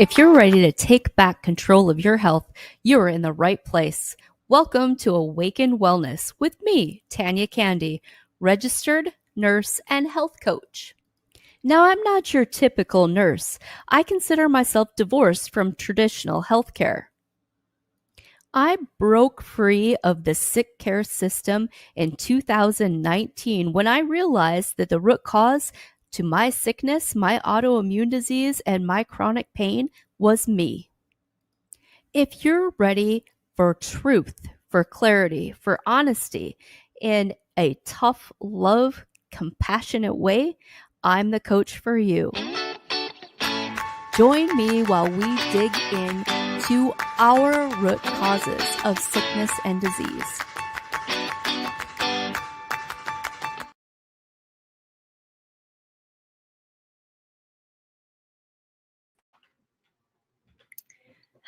If you're ready to take back control of your health, you're in the right place. Welcome to Awaken Wellness with me, Tanya Candy, registered nurse and health coach. Now, I'm not your typical nurse. I consider myself divorced from traditional healthcare. I broke free of the sick care system in 2019 when I realized that the root cause to my sickness, my autoimmune disease, and my chronic pain was me. If you're ready for truth, for clarity, for honesty in a tough, love, compassionate way, I'm the coach for you. Join me while we dig into our root causes of sickness and disease.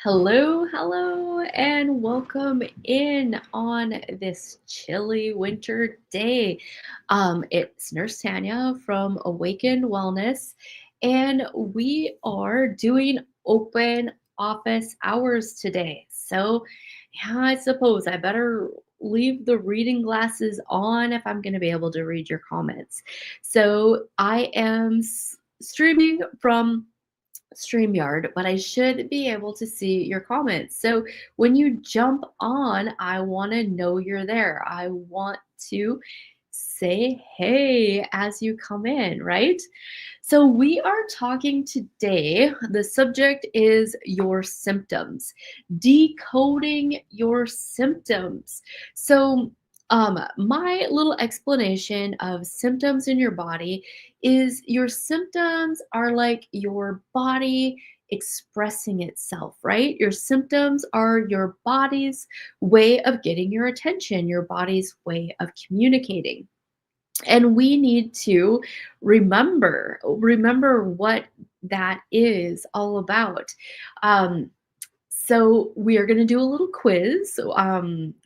Hello, and welcome in on this chilly winter day. It's Nurse Tanya from Awaken Wellness, and we are doing open office hours today. So, yeah, I suppose I better leave the reading glasses on if I'm going to be able to read your comments. So, I am streaming from StreamYard, but I should be able to see your comments. So when you jump on, I want to know you're there. I want to say hey as you come in, right? So we are talking today. The subject is your symptoms, decoding your symptoms. So my little explanation of symptoms in your body is your symptoms are like your body expressing itself, right? Your symptoms are your body's way of getting your attention, your body's way of communicating. And we need to remember what that is all about. So we are going to do a little quiz.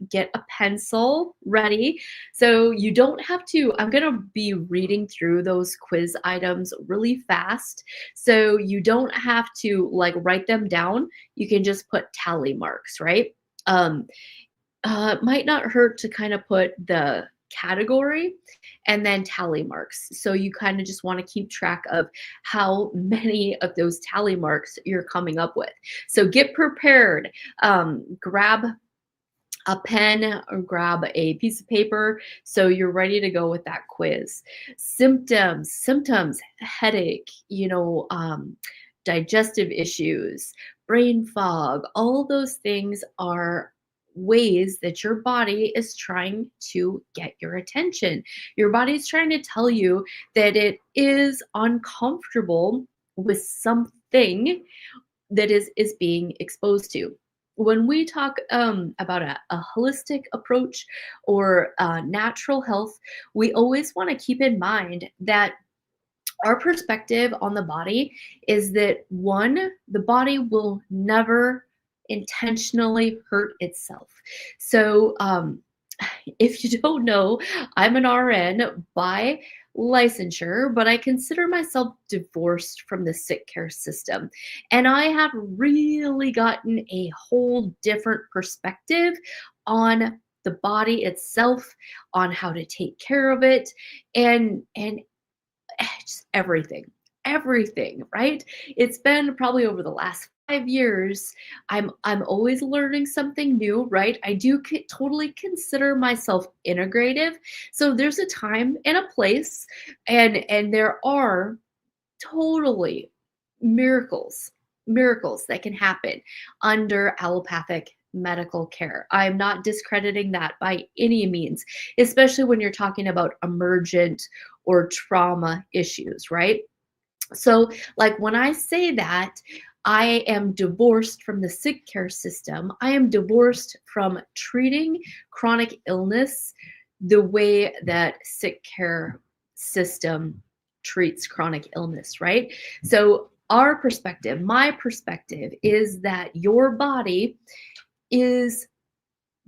Get a pencil ready. So you don't have to, I'm going to be reading through those quiz items really fast. So you don't have to like write them down. You can just put tally marks, right? It might not hurt to kind of put the category and then tally marks. So you kind of just want to keep track of how many of those tally marks you're coming up with. So get prepared. Grab a pen or grab a piece of paper so you're ready to go with that quiz. Symptoms, headache, digestive issues, brain fog, all those things are ways that your body is trying to get your attention. Your body is trying to tell you that it is uncomfortable with something that is being exposed to. When we talk about a holistic approach or natural health, we always want to keep in mind that our perspective on the body is that one, the body will never intentionally hurt itself. So, if you don't know, I'm an RN by licensure, but I consider myself divorced from the sick care system. And I have really gotten a whole different perspective on the body itself, on how to take care of it, and just everything, right? It's been probably over the last 5 years. I'm always learning something new, right? I do totally consider myself integrative. So there's a time and a place, and there are totally miracles that can happen under allopathic medical care. I'm not discrediting that by any means, especially when you're talking about emergent or trauma issues, right? So, like when I say that, I am divorced from the sick care system. I am divorced from treating chronic illness the way that sick care system treats chronic illness, right? So, our perspective, my perspective is that your body is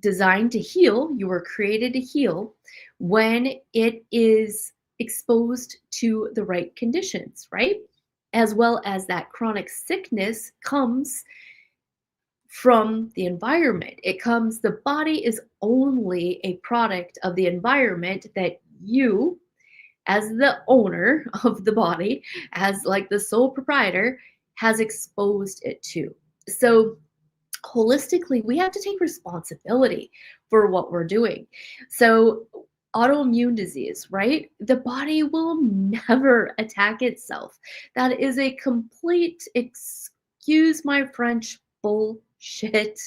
designed to heal. You were created to heal when it is exposed to the right conditions, right? as well as that chronic sickness comes from the environment. It comes, the body is only a product of the environment that you, as the owner of the body, as like the sole proprietor, has exposed it to. So holistically, we have to take responsibility for what we're doing. So, autoimmune disease, right? The body will never attack itself. That is a complete, excuse my French, bullshit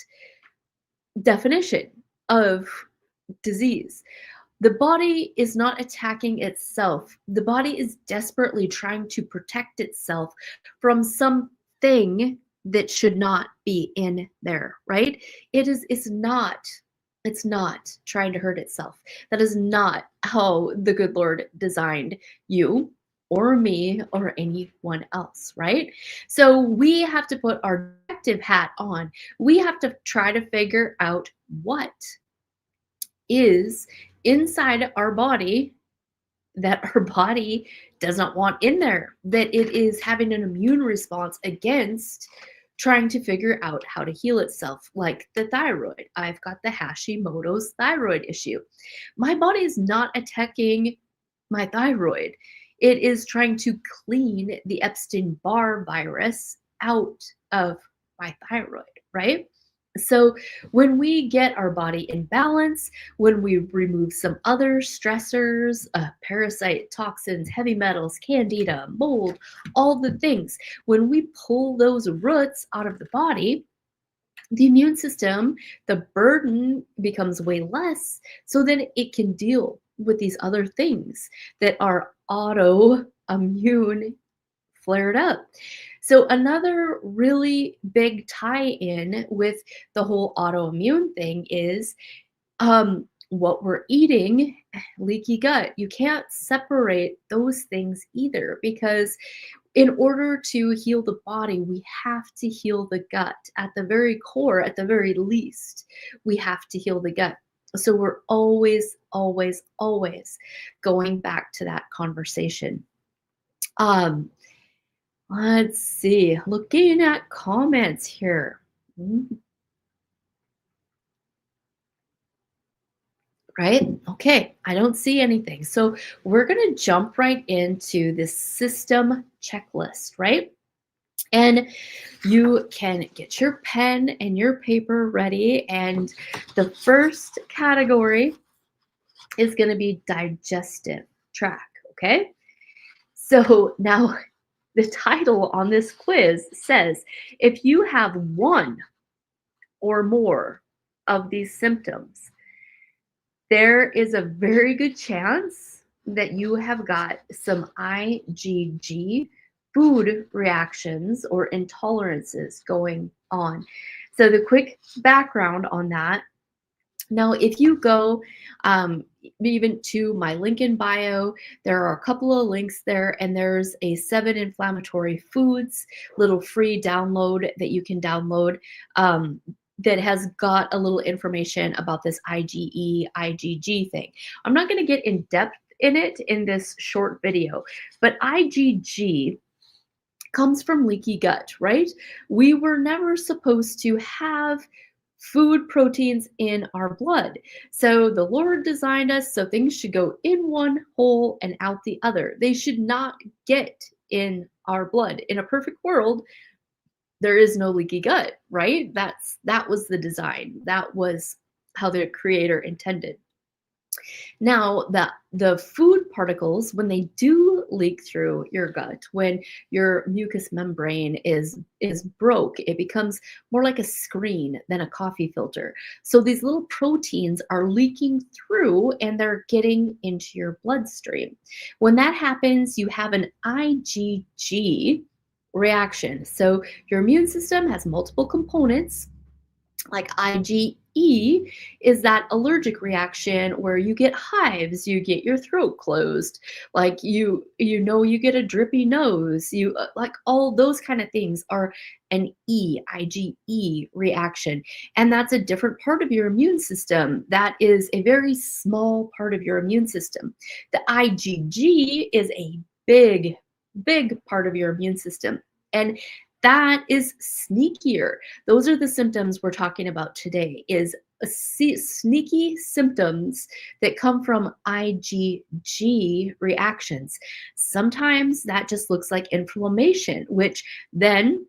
definition of disease. The body is not attacking itself. The body is desperately trying to protect itself from something that should not be in there, right? It's not trying to hurt itself. That is not how the good Lord designed you or me or anyone else, right? So we have to put our detective hat on. We have to try to figure out what is inside our body that our body does not want in there, that it is having an immune response against, trying to figure out how to heal itself, like the thyroid. I've got the Hashimoto's thyroid issue. My body is not attacking my thyroid. It is trying to clean the Epstein-Barr virus out of my thyroid, right? So, when we get our body in balance, when we remove some other stressors, parasite, toxins, heavy metals, candida, mold, all the things, when we pull those roots out of the body, the immune system, the burden becomes way less so that it can deal with these other things that are autoimmune flared up. So another really big tie-in with the whole autoimmune thing is what we're eating, leaky gut. You can't separate those things either, because in order to heal the body, we have to heal the gut. At the very core, at the very least, we have to heal the gut. So we're always, always, always going back to that conversation. Um, let's see, looking at comments here. Mm, right? Okay, I don't see anything. So we're going to jump right into this system checklist, right? And you can get your pen and your paper ready. And the first category is going to be digestive tract, okay? So now the title on this quiz says if you have one or more of these symptoms, there is a very good chance that you have got some IgG food reactions or intolerances going on. So, the quick background on that, now, if you go even to my link in bio, there are a couple of links there, and there's a 7 inflammatory foods little free download that you can download that has got a little information about this IgE, IgG thing. I'm not going to get in depth in it in this short video, but IgG comes from leaky gut, right? We were never supposed to have food proteins in our blood. So the Lord designed us so things should go in one hole and out the other. They should not get in our blood. In a perfect world, there is no leaky gut, right? That was the design. That was how the creator intended. Now, the food particles, when they do leak through your gut, when your mucous membrane is broke, it becomes more like a screen than a coffee filter. So these little proteins are leaking through and they're getting into your bloodstream. When that happens, you have an IgG reaction. So your immune system has multiple components, like IgE is that allergic reaction where you get hives, you get your throat closed, like you get a drippy nose, you like all those kind of things are an IgE reaction. And that's a different part of your immune system. That is a very small part of your immune system. The IgG is a big big part of your immune system. And that is sneakier. Those are the symptoms we're talking about today is sneaky symptoms that come from IgG reactions. Sometimes that just looks like inflammation, which then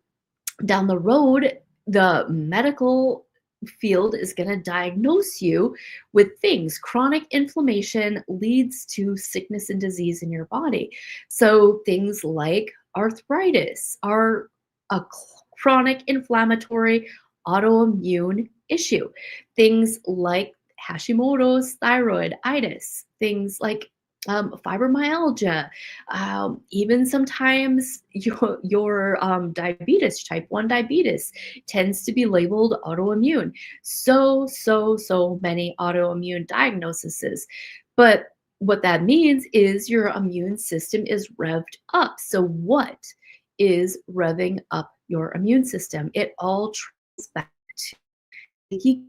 down the road, the medical field is going to diagnose you with things. Chronic inflammation leads to sickness and disease in your body. So things like arthritis are a chronic inflammatory autoimmune issue. Things like Hashimoto's thyroiditis, things like fibromyalgia, even sometimes your diabetes, type 1 diabetes, tends to be labeled autoimmune. So many autoimmune diagnoses. But what that means is your immune system is revved up. So, what is revving up your immune system? It all traces back to the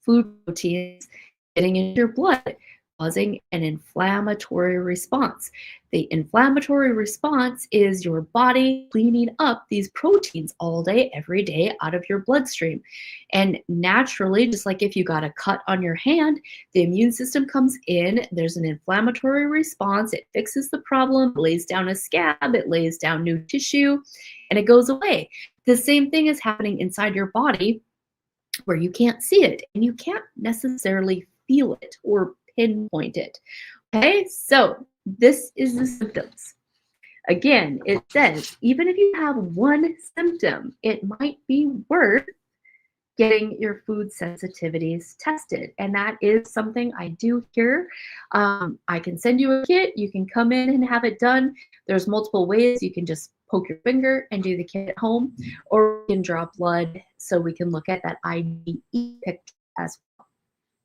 food proteins getting into your blood, causing an inflammatory response. The inflammatory response is your body cleaning up these proteins all day, every day out of your bloodstream. And naturally, just like if you got a cut on your hand, the immune system comes in, there's an inflammatory response, it fixes the problem, lays down a scab, it lays down new tissue, and it goes away. The same thing is happening inside your body where you can't see it and you can't necessarily feel it or pinpoint it. Okay, so this is the symptoms. Again, it says even if you have one symptom, it might be worth getting your food sensitivities tested. And that is something I do here. I can send you a kit. You can come in and have it done. There's multiple ways. You can just poke your finger and do the kit at home, or you can draw blood so we can look at that IgE picture as well.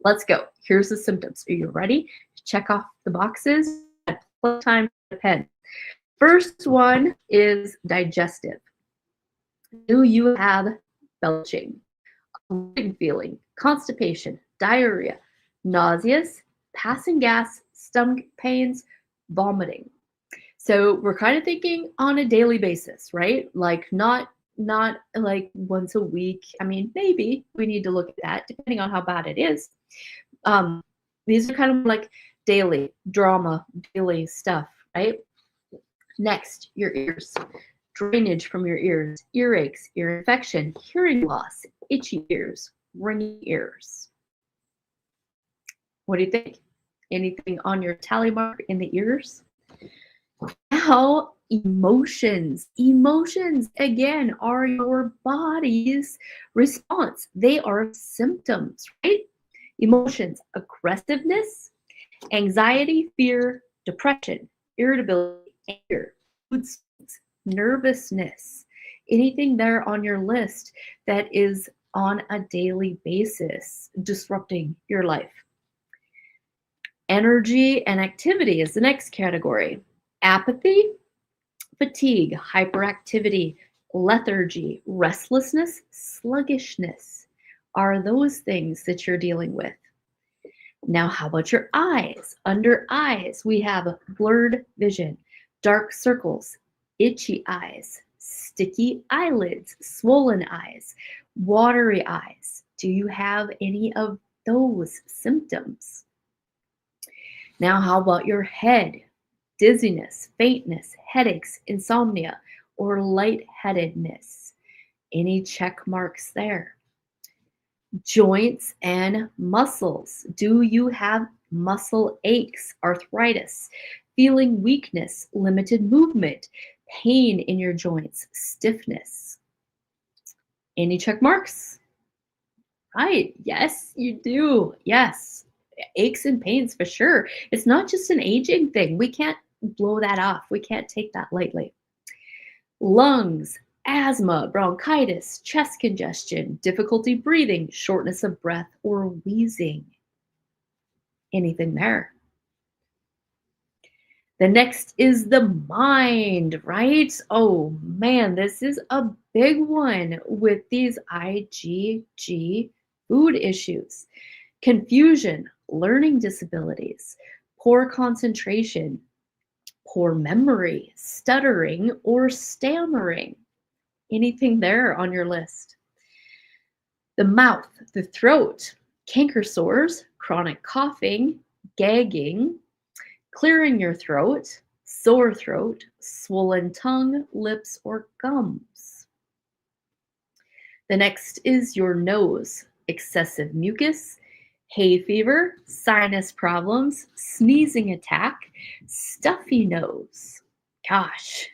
Let's go. Here's the symptoms. Are you ready? Check off the boxes. Time for the pen. First one is digestive. Do you have belching, feeling, constipation, diarrhea, nauseous, passing gas, stomach pains, vomiting? So we're kind of thinking on a daily basis, right? Like not like once a week. I mean, maybe we need to look at that depending on how bad it is. These are kind of like daily drama, daily stuff, right? Next, your ears. Drainage from your ears, earaches, ear infection, hearing loss, itchy ears, ringing ears. What do you think? Anything on your tally mark in the ears? Now, emotions. Emotions, again, are your body's response. They are symptoms, right? Emotions, aggressiveness, anxiety, fear, depression, irritability, anger, mood swings, nervousness. Anything there on your list that is on a daily basis disrupting your life. Energy and activity is the next category. Apathy, fatigue, hyperactivity, lethargy, restlessness, sluggishness are those things that you're dealing with. Now, how about your eyes? Under eyes, we have blurred vision, dark circles, itchy eyes, sticky eyelids, swollen eyes, watery eyes. Do you have any of those symptoms? Now, how about your head? Dizziness, faintness, headaches, insomnia, or lightheadedness. Any check marks there? Joints and muscles. Do you have muscle aches, arthritis, feeling weakness, limited movement, pain in your joints, stiffness? Any check marks? Right. Yes, you do. Yes. Aches and pains for sure. It's not just an aging thing. We can't blow that off. We can't take that lightly. Lungs, asthma, bronchitis, chest congestion, difficulty breathing, shortness of breath, or wheezing. Anything there? The next is the mind, right? Oh man, this is a big one with these IgG food issues. Confusion, learning disabilities, poor concentration, poor memory, stuttering, or stammering. Anything there on your list? The mouth, the throat, canker sores, chronic coughing, gagging, clearing your throat, sore throat, swollen tongue, lips, or gums. The next is your nose, excessive mucus, hay fever, sinus problems, sneezing attack, stuffy nose. Gosh,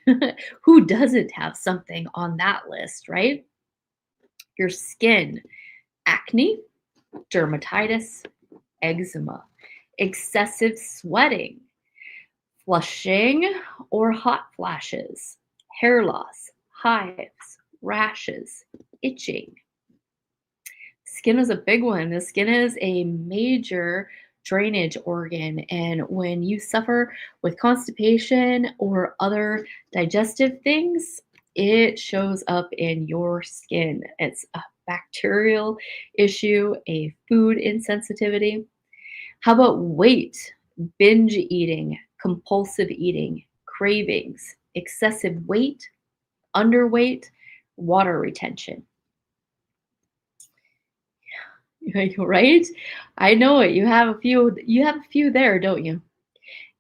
who doesn't have something on that list, right? Your skin, acne, dermatitis, eczema, excessive sweating, flushing or hot flashes, hair loss, hives, rashes, itching. Skin is a big one. The skin is a major drainage organ. And when you suffer with constipation or other digestive things, it shows up in your skin. It's a bacterial issue, a food insensitivity. How about weight, binge eating, compulsive eating, cravings, excessive weight, underweight, water retention? Right? I know it. You have a few there, don't you?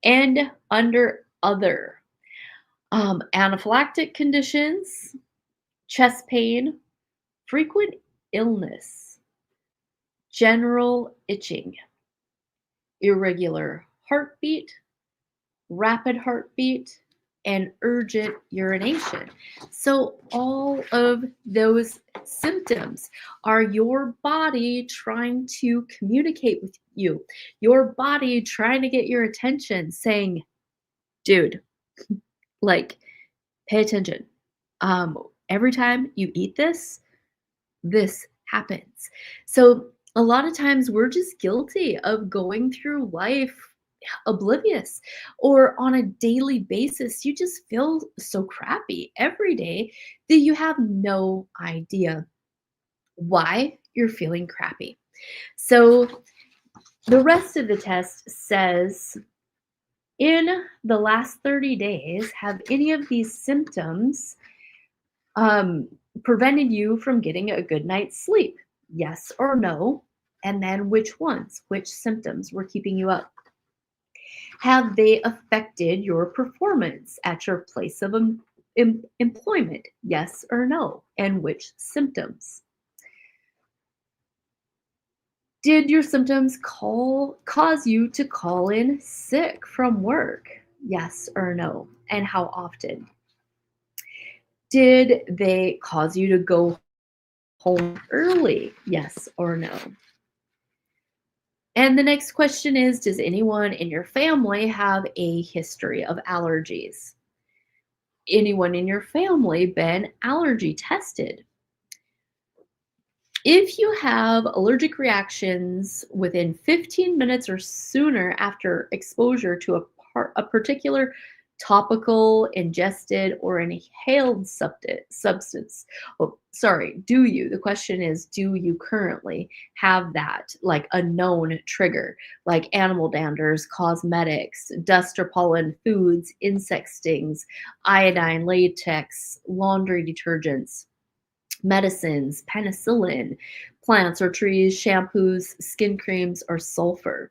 And under other, anaphylactic conditions, chest pain, frequent illness, general itching, irregular heartbeat, rapid heartbeat, and urgent urination. So, all of those symptoms are your body trying to communicate with you, your body trying to get your attention, saying, dude, like, pay attention. Every time you eat this happens. So a lot of times we're just guilty of going through life oblivious, or on a daily basis you just feel so crappy every day that you have no idea why you're feeling crappy. So the rest of the test says, in the last 30 days, have any of these symptoms um, prevented you from getting a good night's sleep? Yes or no? And then which ones, which symptoms were keeping you up? Have they affected your performance at your place of employment? Yes or no? And which symptoms? Did your symptoms cause you to call in sick from work? Yes or no? And how often? Did they cause you to go home early? Yes or no? And the next question is, does anyone in your family have a history of allergies? Anyone in your family been allergy tested? If you have allergic reactions within 15 minutes or sooner after exposure to a particular topical, ingested, or inhaled substance, oh, sorry, do you? The question is, do you currently have that, like a known trigger, like animal danders, cosmetics, dust or pollen, foods, insect stings, iodine, latex, laundry detergents, medicines, penicillin, plants or trees, shampoos, skin creams, or sulfur?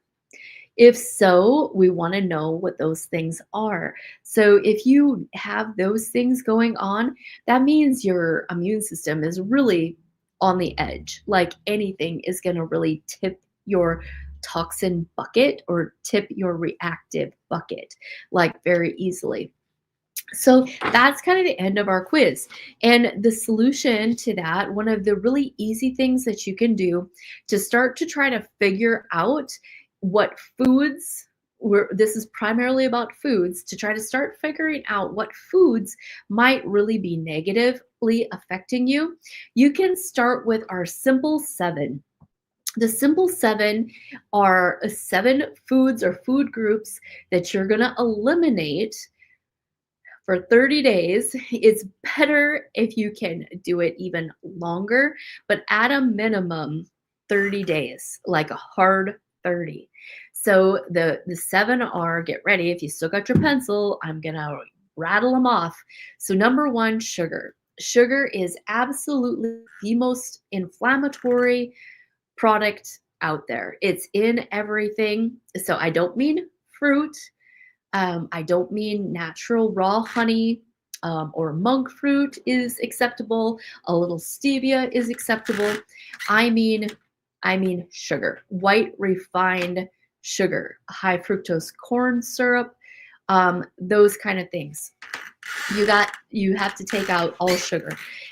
If so, we want to know what those things are. So, if you have those things going on, that means your immune system is really on the edge. Like anything is going to really tip your toxin bucket or tip your reactive bucket, like very easily. So that's kind of the end of our quiz. And the solution to that, one of the really easy things that you can do to start to try to figure out what foods, this is primarily about foods, to try to start figuring out what foods might really be negatively affecting you, you can start with our simple seven. The simple seven are seven foods or food groups that you're going to eliminate for 30 days. It's better if you can do it even longer, but at a minimum, 30 days, like a hard 30. So the 7 are, get ready. If you still got your pencil, I'm gonna rattle them off. So number one, sugar. Sugar is absolutely the most inflammatory product out there. It's in everything. So I don't mean fruit. I don't mean natural raw honey, or monk fruit is acceptable. A little stevia is acceptable. I mean, I mean sugar, white refined sugar, high fructose corn syrup, those kind of things. You have to take out all sugar.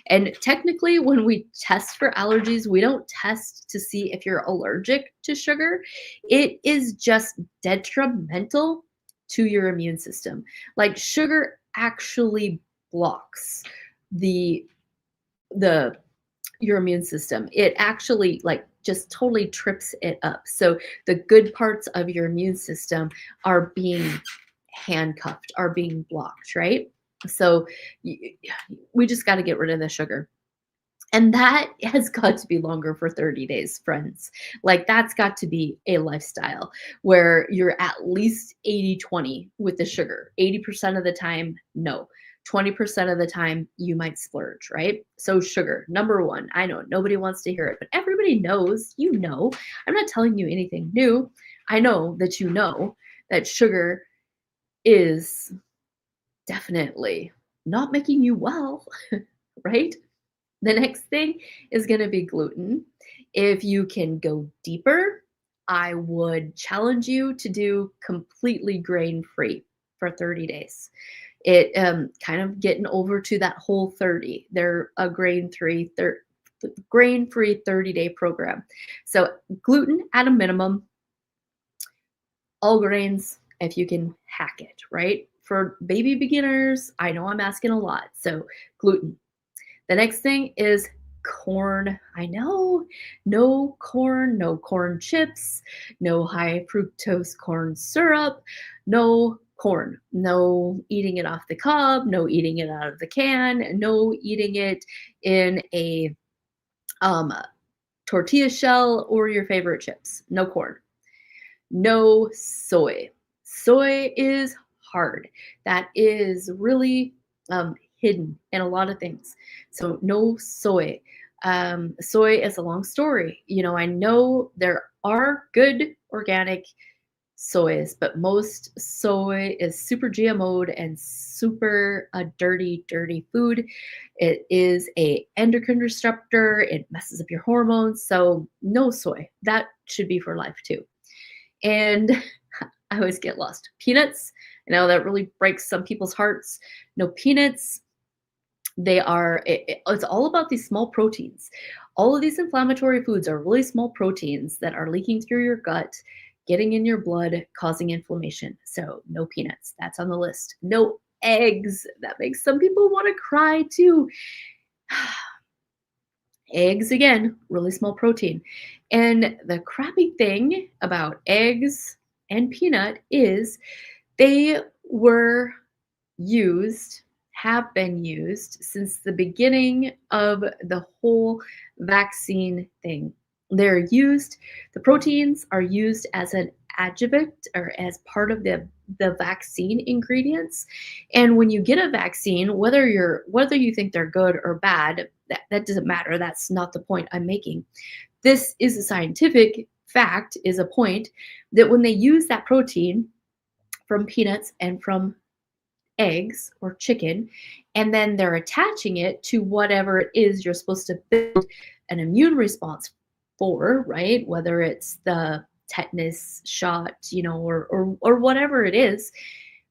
And technically, when we test for allergies, we don't test to see if you're allergic to sugar. It is just detrimental to your immune system. Like sugar actually blocks the the your immune system. It actually like just totally trips it up. So the good parts of your immune system are being handcuffed, are being blocked, right? So y- we just got to get rid of the sugar. And that has got to be longer for 30 days, friends. Like, that's got to be a lifestyle where you're at least 80-20 with the sugar. 80% of the time, no. 20% of the time, you might splurge, right? So, sugar, number one. I know nobody wants to hear it, but everybody knows, you know. I'm not telling you anything new. I know that sugar is definitely not making you well, right? The next thing is going to be gluten. If you can go deeper, I would challenge you to do completely grain free for 30 days. It kind of getting over to that whole 30. They're a grain free 30-day program. So gluten at a minimum, all grains if you can hack it, right? For baby beginners, I know I'm asking a lot. So gluten. The next thing is corn. I know, no corn chips, no high fructose corn syrup, no corn, no eating it off the cob, no eating it out of the can, no eating it in a um, tortilla shell or your favorite chips. No corn. No soy. Soy is hard. That is really hidden in a lot of things. So no soy. Soy is a long story. You know, I know there are good organic soys, but most soy is super GMO'd and super dirty food. It is a endocrine disruptor. It messes up your hormones. So no soy. That should be for life too. And I always get lost. Peanuts, I know that really breaks some people's hearts. No peanuts. It's all about these small proteins. All of these inflammatory foods are really small proteins that are leaking through your gut, getting in your blood, causing inflammation. So no peanuts. That's on the list. No eggs. That makes some people want to cry too. Eggs, again, really small protein. And the crappy thing about eggs and peanut is they were used, have been used since the beginning of the whole vaccine thing. The proteins are used as an adjuvant or as part of the vaccine ingredients. And when you get a vaccine, whether you think they're good or bad, that doesn't matter. That's not the point I'm making. This is a scientific fact, is a point that when they use that protein from peanuts and from eggs or chicken, and then they're attaching it to whatever it is you're supposed to build an immune response for, right? Whether it's the tetanus shot, you know, or whatever it is,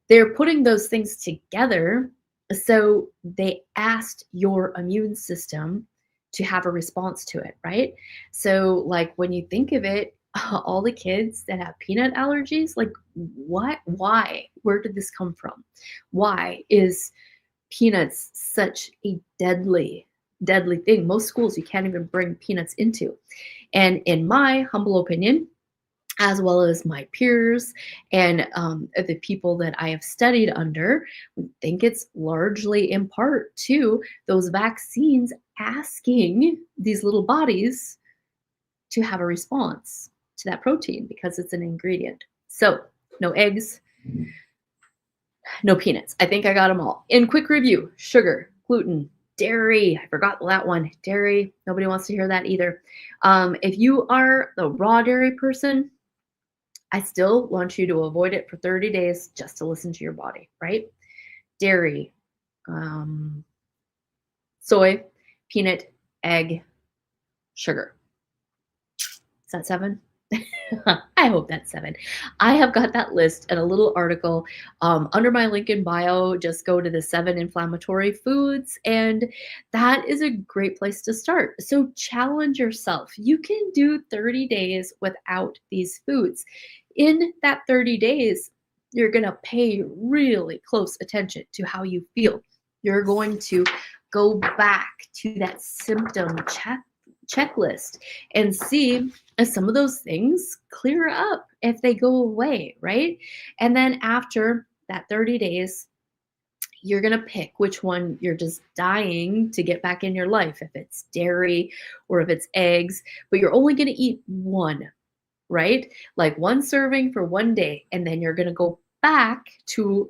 they're putting those things together. So they asked your immune system to have a response to it, right? So, like, when you think of it, all the kids that have peanut allergies, like, what? Why? Where did this come from? Why is peanuts such a deadly thing? Most schools you can't even bring peanuts into. And in my humble opinion, as well as my peers and the people that I have studied under, we think it's largely in part to those vaccines asking these little bodies to have a response. to that protein because it's an ingredient. So, no eggs, no peanuts. I think I got them all. In quick review, sugar, gluten, dairy. I forgot that one. Dairy. Nobody wants to hear that either. If you are the raw dairy person, I still want you to avoid it for 30 days just to listen to your body, right? Dairy, um, soy, peanut, egg, sugar. Is that 7? I hope that's 7. I have got that list and a little article under my link in bio. Just go to the 7 inflammatory foods, and that is a great place to start. So challenge yourself. You can do 30 days without these foods. In that 30 days, you're going to pay really close attention to how you feel. You're going to go back to that symptom checklist and see if some of those things clear up, if they go away, right? And then after that 30 days, you're going to pick which one you're just dying to get back in your life, if it's dairy or if it's eggs, but you're only going to eat one, right? Like one serving for one day, and then you're going to go back to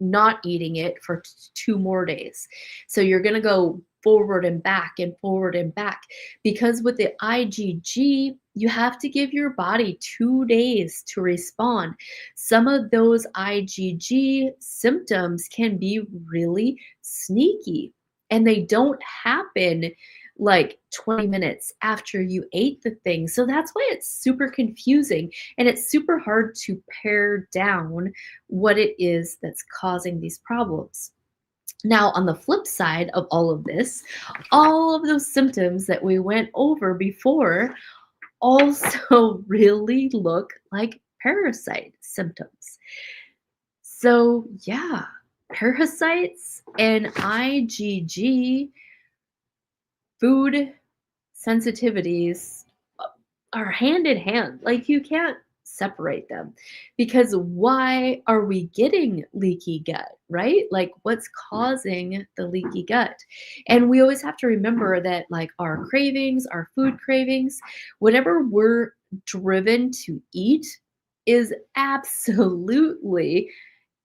not eating it for 2 more days. So you're going to go forward and back and forward and back, because with the IgG, you have to give your body 2 days to respond. Some of those IgG symptoms can be really sneaky, and they don't happen like 20 minutes after you ate the thing. So that's why it's super confusing, and it's super hard to pare down what it is that's causing these problems. Now, on the flip side of all of this, all of those symptoms that we went over before also really look like parasite symptoms. So, yeah, parasites and IgG food sensitivities are hand in hand. Like, you can't separate them, because why are we getting leaky gut, right? Like, what's causing the leaky gut? And we always have to remember that, like, our cravings, our food cravings, whatever we're driven to eat is absolutely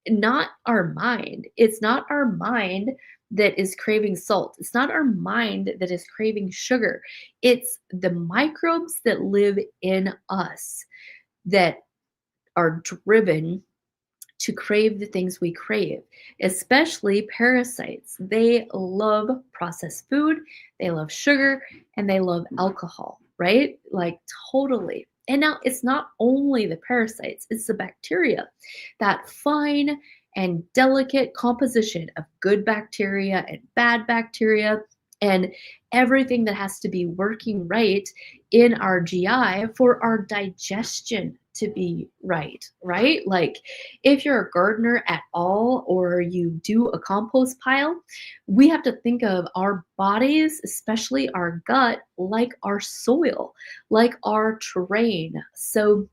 not our mind. It's not our mind that is craving salt. It's not our mind that is craving sugar. It's the microbes that live in us that are driven to crave the things we crave, especially parasites. They love processed food, they love sugar, and they love alcohol, right? Like, totally. And now it's not only the parasites, it's the bacteria. That fine and delicate composition of good bacteria and bad bacteria, and everything that has to be working right in our GI for our digestion to be right, right? Like, if you're a gardener at all or you do a compost pile, we have to think of our bodies, especially our gut, like our soil, like our terrain. So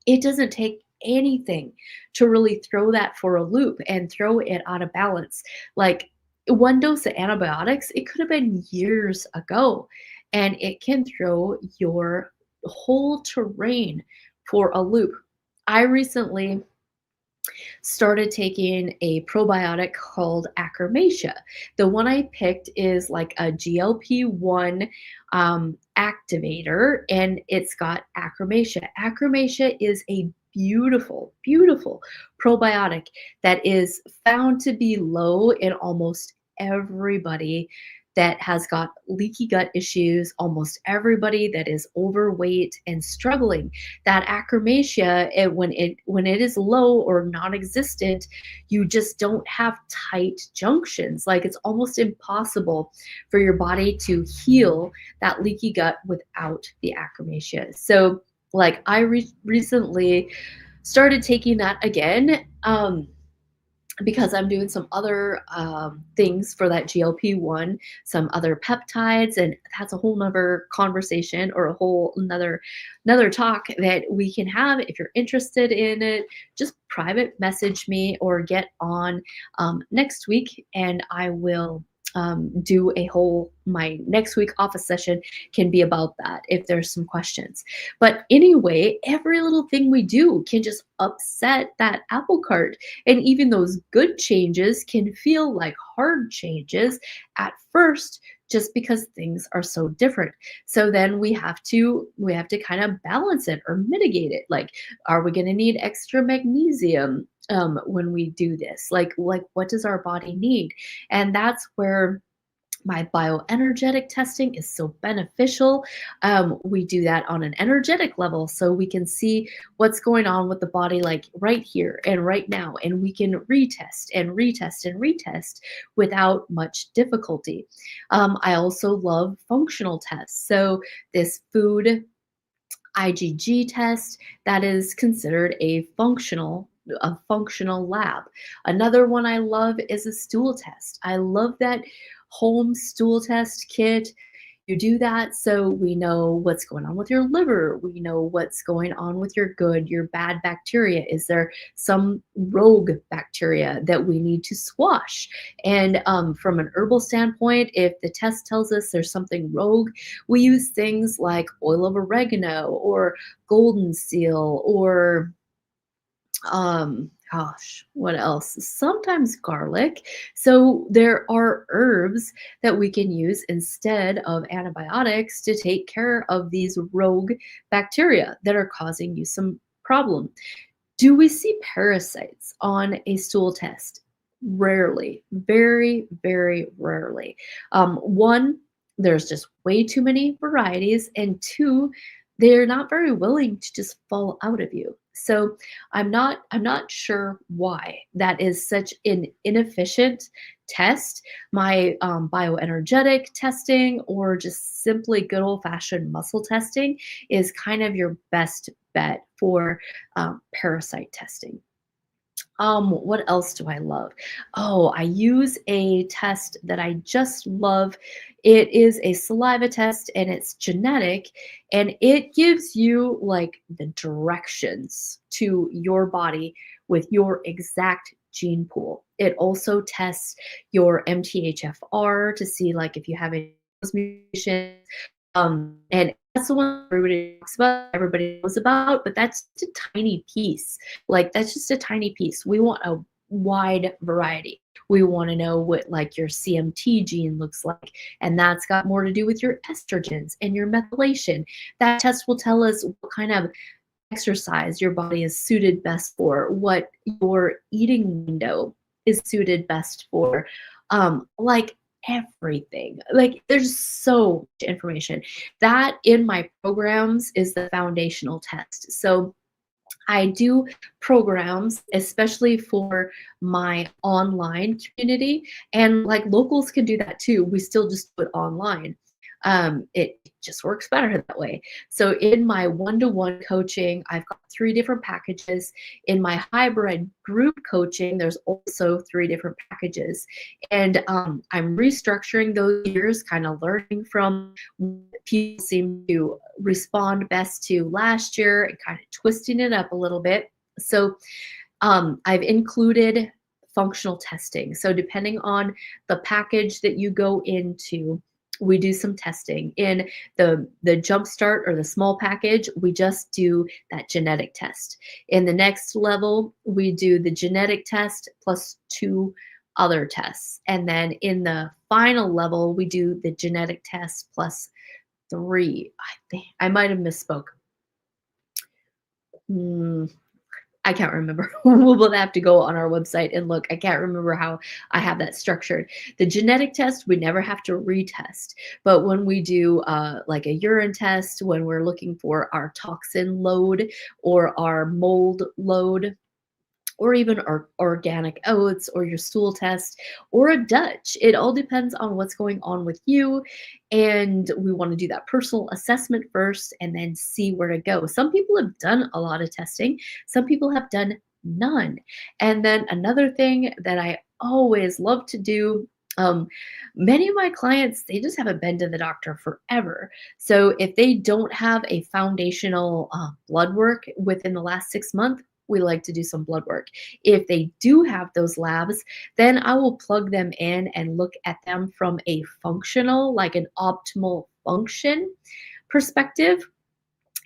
it doesn't take anything to really throw that for a loop and throw it out of balance. Like, one dose of antibiotics, it could have been years ago, and it can throw your whole terrain for a loop. I recently started taking a probiotic called Acromatia. The one I picked is like a GLP-1 activator, and it's got Acromatia. Acromatia is a beautiful, beautiful probiotic that is found to be low in almost everybody that has got leaky gut issues, almost everybody that is overweight and struggling. That Acromatia, when it is low or non-existent, you just don't have tight junctions. Like, it's almost impossible for your body to heal that leaky gut without the Acromatia. So, like, I recently started taking that again. Because I'm doing some other things for that GLP-1, some other peptides, and that's a whole nother conversation, or a whole another talk that we can have. If you're interested in it, just private message me or get on next week, and I will do a whole my next week office session can be about that if there's some questions. But anyway, every little thing we do can just upset that apple cart. And even those good changes can feel like hard changes at first just because things are so different. So then we have to kind of balance it or mitigate it. Like, are we going to need extra magnesium when we do this? Like what does our body need? And that's where my bioenergetic testing is so beneficial. We do that on an energetic level so we can see what's going on with the body, like right here and right now. And we can retest and retest and retest without much difficulty. I also love functional tests. So, this food IgG test that is considered a functional lab. Another one I love is a stool test. I love that home stool test kit. You do that so we know what's going on with your liver. We know what's going on with your good, your bad bacteria. Is there some rogue bacteria that we need to squash? And from an herbal standpoint, if the test tells us there's something rogue, we use things like oil of oregano or golden seal or gosh, what else? Sometimes garlic. So there are herbs that we can use instead of antibiotics to take care of these rogue bacteria that are causing you some problem. Do we see parasites on a stool test? Rarely, very, very rarely. One, there's just way too many varieties, and two, they're not very willing to just fall out of you. So I'm not sure why that is such an inefficient test. My bioenergetic testing or just simply good old fashioned muscle testing is kind of your best bet for parasite testing. What else do I love? Oh, I use a test that I just love. It is a saliva test and it's genetic and it gives you like the directions to your body with your exact gene pool. It also tests your MTHFR to see like if you have any of those mutations. And that's the one everybody talks about, everybody knows about, but that's just a tiny piece. Like that's just a tiny piece. We want a wide variety. We want to know what like your CMT gene looks like, and that's got more to do with your estrogens and your methylation. That test will tell us what kind of exercise your body is suited best for, what your eating window is suited best for, like everything. Like there's so much information. That in my programs is the foundational test. So I do programs, especially for my online community, and like locals can do that too. We still just do it online. It just works better that way. So in my one-to-one coaching, I've got three different packages. In my hybrid group coaching, there's also three different packages. And I'm restructuring those years, kind of learning from what people seem to respond best to last year and kind of twisting it up a little bit. So I've included functional testing. So depending on the package that you go into, we do some testing. In the jumpstart or the small package, we just do that genetic test. In the next level, we do the genetic test plus two other tests. And then in the final level, we do the genetic test plus three. I think I might have misspoke. Hmm, I can't remember. We'll have to go on our website and look. I can't remember how I have that structured. The genetic test, we never have to retest. But when we do like a urine test, when we're looking for our toxin load or our mold load, or even organic oats or your stool test or a Dutch. It all depends on what's going on with you. And we want to do that personal assessment first and then see where to go. Some people have done a lot of testing, some people have done none. And then another thing that I always love to do. Many of my clients, they just haven't been to the doctor forever. So if they don't have a foundational blood work within the last 6 months, we like to do some blood work. If they do have those labs, then I will plug them in and look at them from a functional, like an optimal function perspective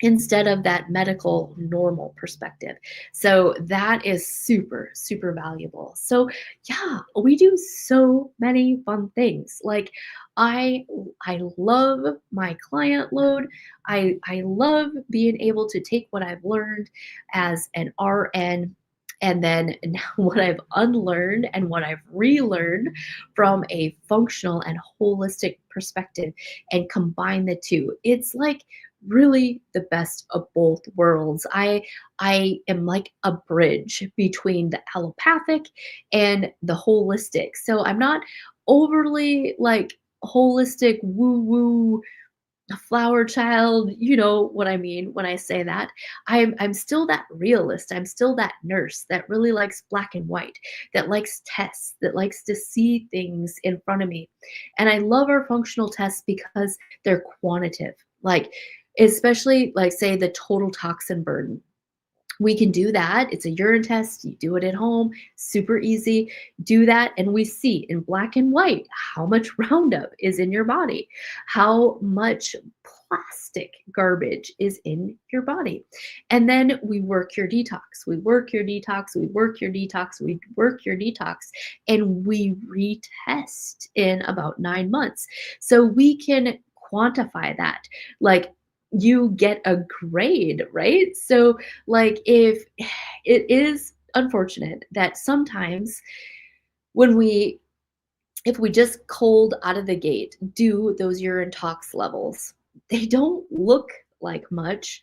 instead of that medical normal perspective. So that is super, super valuable. So yeah, we do so many fun things. Like I I love my client load. I love being able to take what I've learned as an RN and then now what I've unlearned and what I've relearned from a functional and holistic perspective and combine the two. It's like really the best of both worlds. I am like a bridge between the allopathic and the holistic. So I'm not overly like holistic woo woo flower child, you know what I mean when I say that. I'm still that realist. I'm still that nurse that really likes black and white, that likes tests, that likes to see things in front of me. And I love our functional tests because they're quantitative. Like especially like say the total toxin burden, we can do that. It's a urine test. You do it at home, super easy. Do that, and we see in black and white how much Roundup is in your body, how much plastic garbage is in your body. And then we work your detox. We work your detox. We work your detox. We work your detox, and we retest in about 9 months. So we can quantify that. Like, you get a grade, right? So like if it is unfortunate that sometimes when we if we just cold out of the gate do those urine tox levels, they don't look like much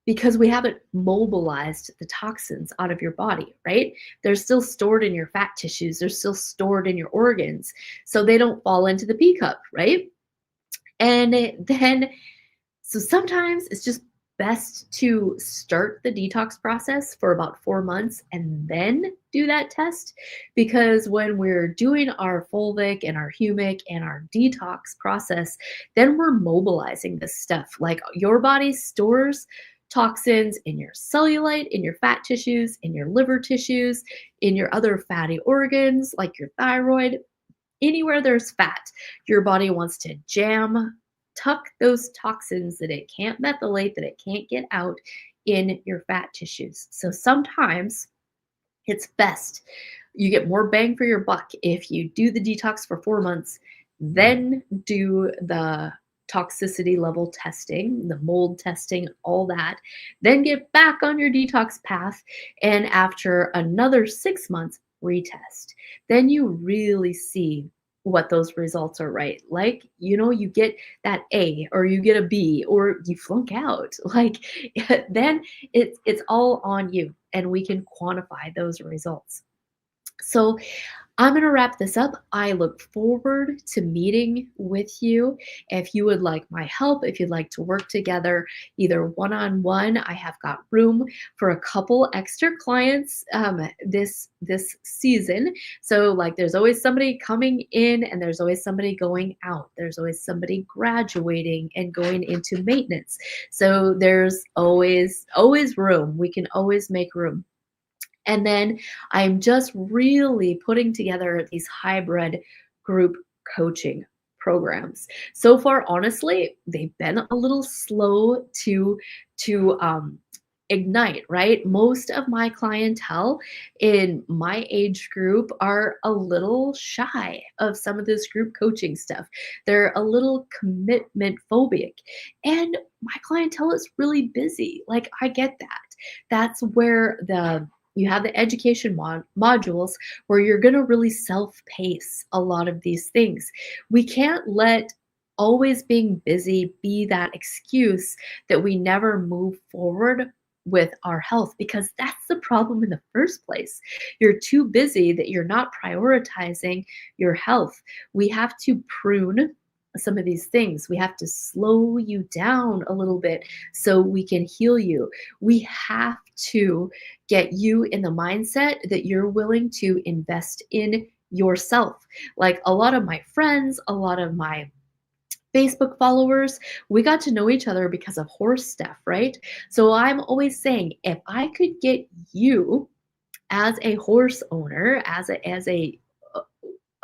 because we haven't mobilized the toxins out of your body, right? They're still stored in your fat tissues, they're still stored in your organs, so they don't fall into the pee cup, right? Then so sometimes it's just best to start the detox process for about 4 months and then do that test. Because when we're doing our fulvic and our humic and our detox process, then we're mobilizing this stuff. Like your body stores toxins in your cellulite, in your fat tissues, in your liver tissues, in your other fatty organs like your thyroid. Anywhere there's fat, your body wants to jam, tuck those toxins that it can't methylate, that it can't get out in your fat tissues. So sometimes it's best. You get more bang for your buck if you do the detox for 4 months, then do the toxicity level testing, the mold testing, all that, then get back on your detox path. And after another 6 months, retest. Then you really see what those results are, right? Like, you get that A or you get a B or you flunk out. Like then it's all on you and we can quantify those results. So I'm going to wrap this up. I look forward to meeting with you. If you would like my help, if you'd like to work together, either one on one, I have got room for a couple extra clients this season. So like, there's always somebody coming in, and there's always somebody going out. There's always somebody graduating and going into maintenance. So there's always room. We can always make room. And then I'm just really putting together these hybrid group coaching programs. So far, honestly, they've been a little slow to ignite, right? Most of my clientele in my age group are a little shy of some of this group coaching stuff. They're a little commitment phobic. And my clientele is really busy. Like, I get that. That's where you have the education modules where you're going to really self-pace a lot of these things. We can't let always being busy be that excuse that we never move forward with our health, because that's the problem in the first place. You're too busy that you're not prioritizing your health. We have to prune some of these things. We have to slow you down a little bit so we can heal you. We have to get you in the mindset that you're willing to invest in yourself. Like a lot of my friends, a lot of my Facebook followers, we got to know each other because of horse stuff, right? So I'm always saying, if I could get you as a horse owner, as a uh,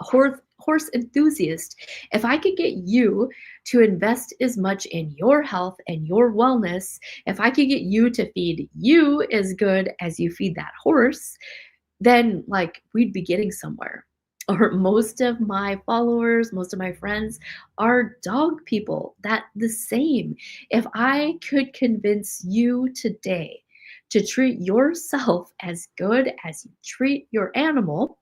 horse enthusiast, if I could get you to invest as much in your health and your wellness, if I could get you to feed you as good as you feed that horse, then like we'd be getting somewhere. Or most of my followers, most of my friends are dog people. That the same. If I could convince you today to treat yourself as good as you treat your animal,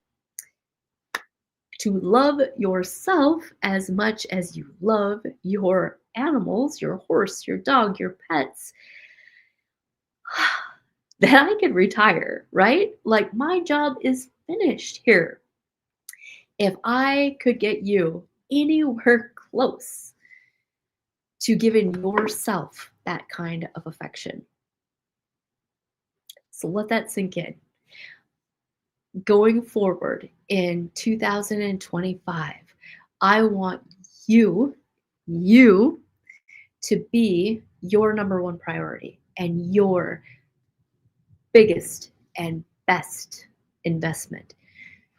to love yourself as much as you love your animals, your horse, your dog, your pets, then I could retire, right? Like my job is finished here. If I could get you anywhere close to giving yourself that kind of affection. So let that sink in. Going forward in 2025, I want you, you to be your number one priority and your biggest and best investment.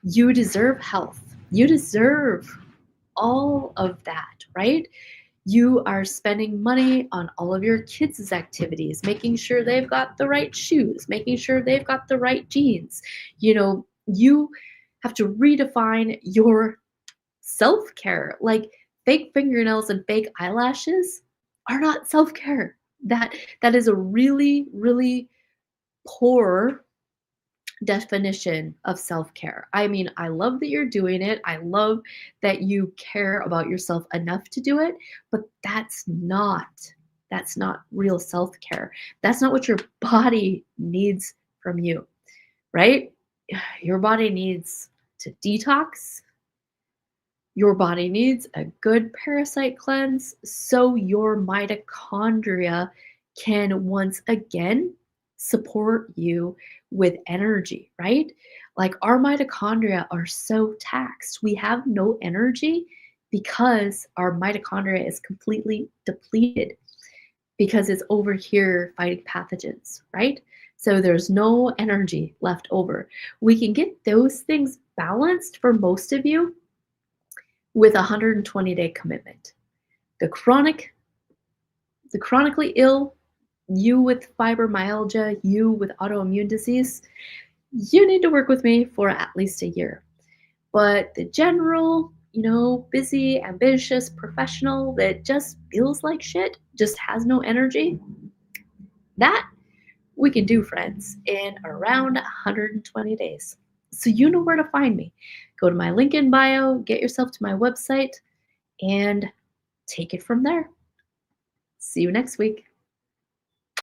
You deserve health. You deserve all of that, right? You are spending money on all of your kids' activities, making sure they've got the right shoes, making sure they've got the right jeans. You have to redefine your self care. Like fake fingernails and fake eyelashes are not self care. That is a really, really poor definition of self-care. I mean, I love that you're doing it. I love that you care about yourself enough to do it, but that's not real self-care. That's not what your body needs from you, right? Your body needs to detox. Your body needs a good parasite cleanse so your mitochondria can once again support you with energy, right? Like our mitochondria are so taxed. We have no energy because our mitochondria is completely depleted because it's over here fighting pathogens, right? So there's no energy left over. We can get those things balanced for most of you with a 120-day commitment. The chronic, the chronically ill, you with fibromyalgia, you with autoimmune disease, you need to work with me for at least a year. But the general, busy, ambitious professional that just feels like shit, just has no energy, that we can do, friends, in around 120 days. So you know where to find me. Go to my link in bio, get yourself to my website, and take it from there. See you next week.